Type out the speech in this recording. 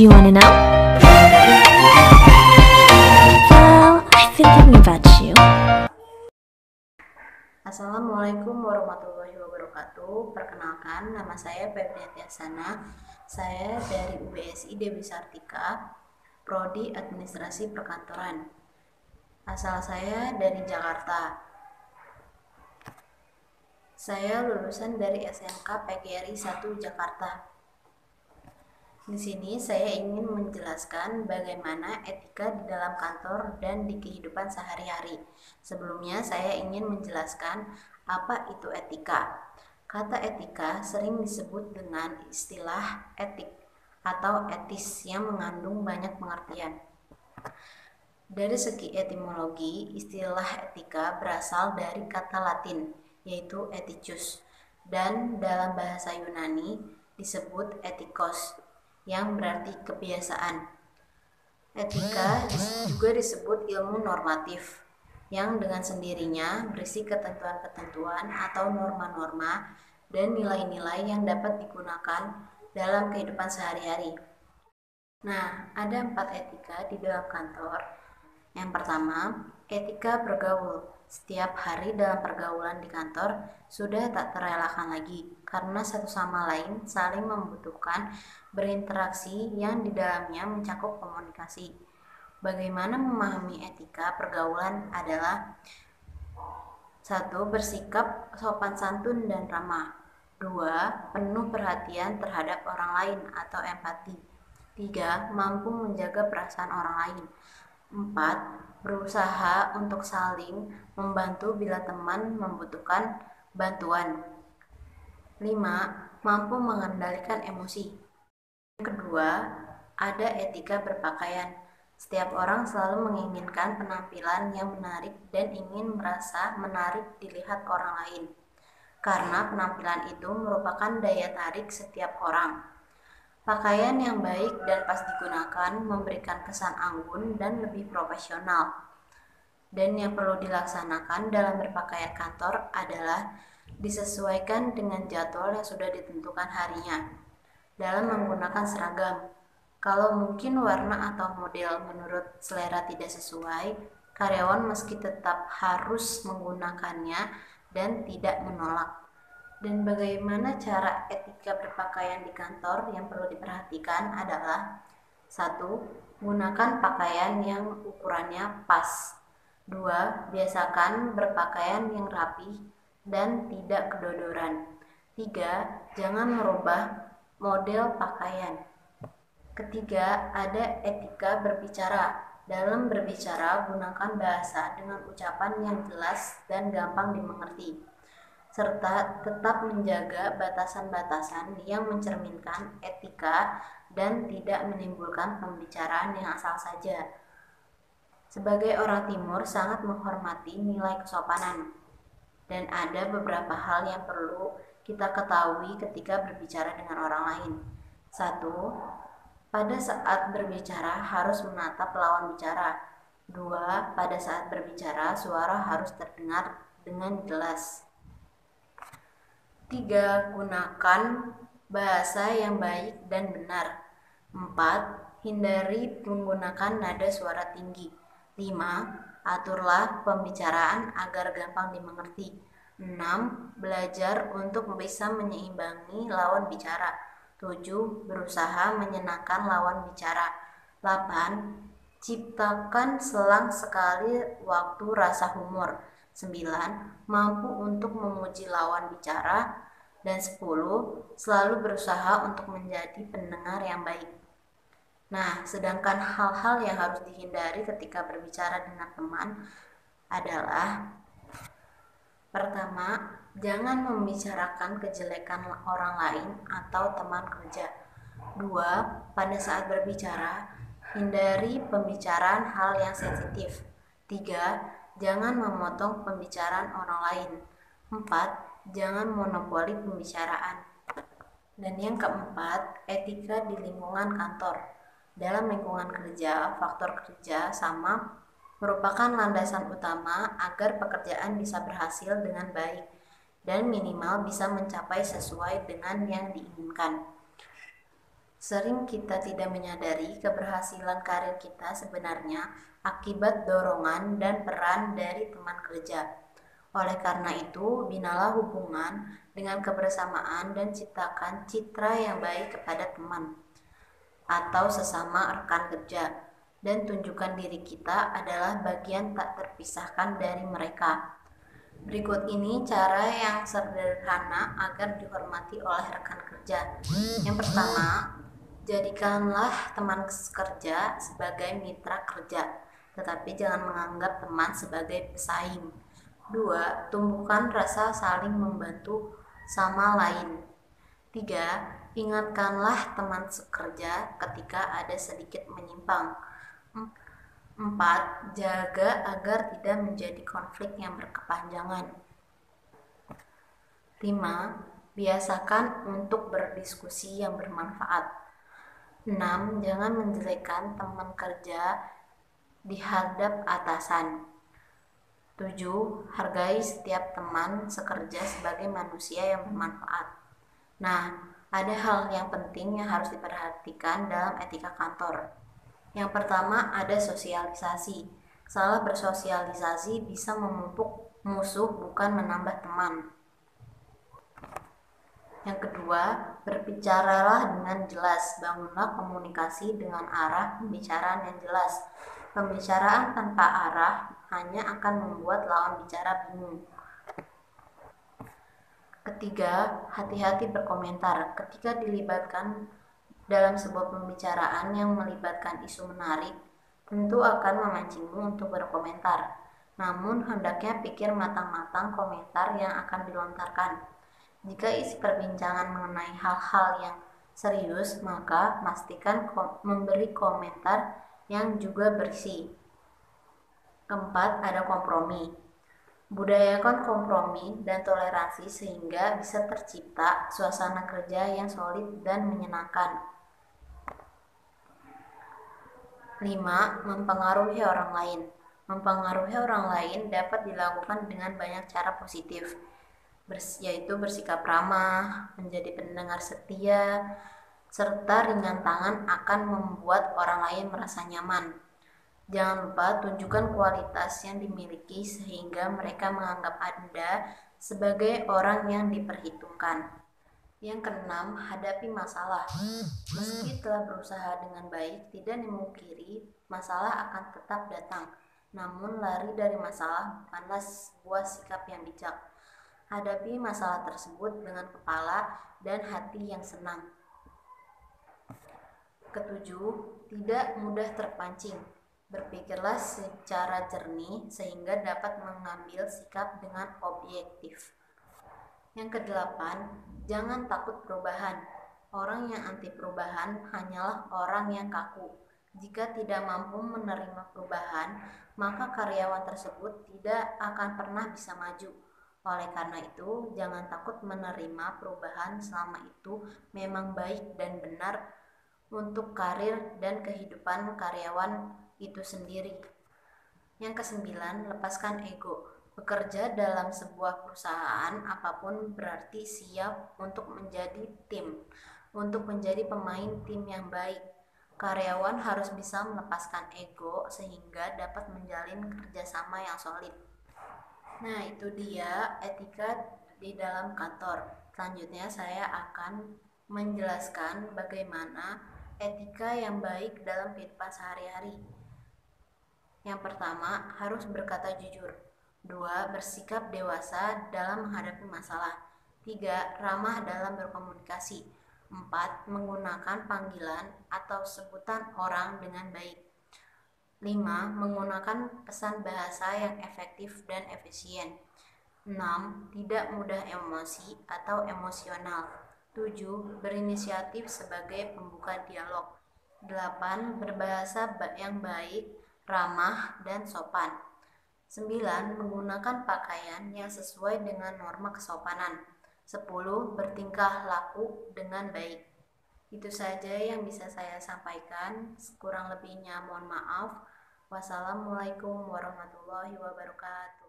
Do you wanna know? Well, I've been thinking about you. Assalamualaikum warahmatullahi wabarakatuh. Perkenalkan, nama saya Febri Tiasana. Saya dari UBSI Dewi Sartika, Prodi Administrasi Perkantoran. Asal saya dari Jakarta. Saya lulusan dari SMK PGRI 1 Jakarta. Di sini saya ingin menjelaskan bagaimana etika di dalam kantor dan di kehidupan sehari-hari. Sebelumnya saya ingin menjelaskan apa itu etika. Kata etika sering disebut dengan istilah etik atau etis yang mengandung banyak pengertian. Dari segi etimologi, istilah etika berasal dari kata Latin, yaitu ethicus, dan dalam bahasa Yunani disebut etikos, yang berarti kebiasaan. Etika juga disebut ilmu normatif, yang dengan sendirinya berisi ketentuan-ketentuan atau norma-norma dan nilai-nilai yang dapat digunakan dalam kehidupan sehari-hari. Nah, ada 4 etika di dalam kantor. Yang pertama, etika bergaul. Setiap hari dalam pergaulan di kantor sudah tak terelakkan lagi karena satu sama lain saling membutuhkan berinteraksi yang di dalamnya mencakup komunikasi. Bagaimana memahami etika pergaulan adalah 1. Bersikap sopan santun dan ramah. 2. Penuh perhatian terhadap orang lain atau empati. 3. Mampu menjaga perasaan orang lain. 4. Berusaha untuk saling membantu bila teman membutuhkan bantuan. 5. Mampu mengendalikan emosi. Yang kedua, ada etika berpakaian. Setiap orang selalu menginginkan penampilan yang menarik dan ingin merasa menarik dilihat orang lain, karena penampilan itu merupakan daya tarik setiap orang. Pakaian yang baik dan pas digunakan memberikan kesan anggun dan lebih profesional. Dan yang perlu dilaksanakan dalam berpakaian kantor adalah disesuaikan dengan jadwal yang sudah ditentukan harinya. Dalam menggunakan seragam, kalau mungkin warna atau model menurut selera tidak sesuai, karyawan meski tetap harus menggunakannya dan tidak menolak. Dan bagaimana cara etika berpakaian di kantor yang perlu diperhatikan adalah 1. Gunakan pakaian yang ukurannya pas. 2. Biasakan berpakaian yang rapi dan tidak kedodoran. 3. Jangan merubah model pakaian. Ketiga, ada etika berbicara. Dalam berbicara, gunakan bahasa dengan ucapan yang jelas dan gampang dimengerti, serta tetap menjaga batasan-batasan yang mencerminkan etika dan tidak menimbulkan pembicaraan yang asal saja. Sebagai orang Timur sangat menghormati nilai kesopanan, dan ada beberapa hal yang perlu kita ketahui ketika berbicara dengan orang lain. 1. Pada saat berbicara harus menatap lawan bicara. 2. Pada saat berbicara suara harus terdengar dengan jelas. 3. Gunakan bahasa yang baik dan benar. 4. Hindari menggunakan nada suara tinggi. 5. Aturlah pembicaraan agar gampang dimengerti. 6. Belajar untuk bisa menyeimbangi lawan bicara. 7. Berusaha menyenangkan lawan bicara. 8. Ciptakan selang sekali waktu rasa humor. 9. Mampu untuk memuji lawan bicara. Dan 10. Selalu berusaha untuk menjadi pendengar yang baik. Nah, sedangkan hal-hal yang harus dihindari ketika berbicara dengan teman adalah: pertama, jangan membicarakan kejelekan orang lain atau teman kerja. 2. Pada saat berbicara, hindari pembicaraan hal yang sensitif. 3. Jangan memotong pembicaraan orang lain. 4. Jangan monopoli pembicaraan. Dan yang keempat, etika di lingkungan kantor. Dalam lingkungan kerja, faktor kerja sama merupakan landasan utama agar pekerjaan bisa berhasil dengan baik dan minimal bisa mencapai sesuai dengan yang diinginkan. Sering kita tidak menyadari keberhasilan karir kita sebenarnya akibat dorongan dan peran dari teman kerja. Oleh karena itu, binalah hubungan dengan kebersamaan dan ciptakan citra yang baik kepada teman atau sesama rekan kerja, dan tunjukkan diri kita adalah bagian tak terpisahkan dari mereka. Berikut ini cara yang sederhana agar dihormati oleh rekan kerja. Yang pertama, jadikanlah teman kerja sebagai mitra kerja, tetapi jangan menganggap teman sebagai pesaing. 2. Tumbuhkan rasa saling membantu sama lain. 3. Ingatkanlah teman sekerja ketika ada sedikit menyimpang. 4. Jaga agar tidak menjadi konflik yang berkepanjangan. 5. Biasakan untuk berdiskusi yang bermanfaat. 6. Jangan menjelekkan teman kerja di hadap atasan. 7. Hargai setiap teman sekerja sebagai manusia yang bermanfaat. Nah, ada hal yang penting yang harus diperhatikan dalam etika kantor. Yang pertama, ada sosialisasi. Salah bersosialisasi bisa memupuk musuh, bukan menambah teman. Yang kedua, berbicaralah dengan jelas. Bangunlah komunikasi dengan arah pembicaraan yang jelas. Pembicaraan tanpa arah hanya akan membuat lawan bicara bingung. Ketiga, hati-hati berkomentar. Ketika dilibatkan dalam sebuah pembicaraan yang melibatkan isu menarik, tentu akan memancingmu untuk berkomentar. Namun, hendaknya pikir matang-matang komentar yang akan dilontarkan. Jika isi perbincangan mengenai hal-hal yang serius, maka pastikan memberi komentar yang juga bersih. Keempat, ada kompromi. Budayakan kompromi dan toleransi sehingga bisa tercipta suasana kerja yang solid dan menyenangkan. 5. Mempengaruhi orang lain. Mempengaruhi orang lain dapat dilakukan dengan banyak cara positif, yaitu bersikap ramah, menjadi pendengar setia, serta ringan tangan akan membuat orang lain merasa nyaman. Jangan lupa tunjukkan kualitas yang dimiliki sehingga mereka menganggap Anda sebagai orang yang diperhitungkan. Yang keenam, hadapi masalah. Meski telah berusaha dengan baik, tidak dimungkiri masalah akan tetap datang. Namun lari dari masalah bukanlah sebuah sikap yang bijak. Hadapi masalah tersebut dengan kepala dan hati yang senang. Ketujuh, tidak mudah terpancing. Berpikirlah secara jernih sehingga dapat mengambil sikap dengan objektif. Yang kedelapan, jangan takut perubahan. Orang yang anti perubahan hanyalah orang yang kaku. Jika tidak mampu menerima perubahan, maka karyawan tersebut tidak akan pernah bisa maju. Oleh karena itu, jangan takut menerima perubahan selama itu memang baik dan benar untuk karir dan kehidupan karyawan itu sendiri. Yang kesembilan, lepaskan ego. Bekerja dalam sebuah perusahaan apapun berarti siap untuk menjadi tim, untuk menjadi pemain tim yang baik. Karyawan harus bisa melepaskan ego sehingga dapat menjalin kerjasama yang solid. Nah, itu dia etika di dalam kantor. Selanjutnya saya akan menjelaskan bagaimana etika yang baik dalam kehidupan sehari-hari. Yang pertama, harus berkata jujur. 2. Bersikap dewasa dalam menghadapi masalah. 3. Ramah dalam berkomunikasi. 4. Menggunakan panggilan atau sebutan orang dengan baik. 5. Menggunakan pesan bahasa yang efektif dan efisien. 6. Tidak mudah emosi atau emosional. 7. Berinisiatif sebagai pembuka dialog. 8. Berbahasa yang baik, ramah, dan sopan. 9. Menggunakan pakaian yang sesuai dengan norma kesopanan. 10. Bertingkah laku dengan baik. Itu saja yang bisa saya sampaikan. Kurang lebihnya mohon maaf. Wassalamualaikum warahmatullahi wabarakatuh.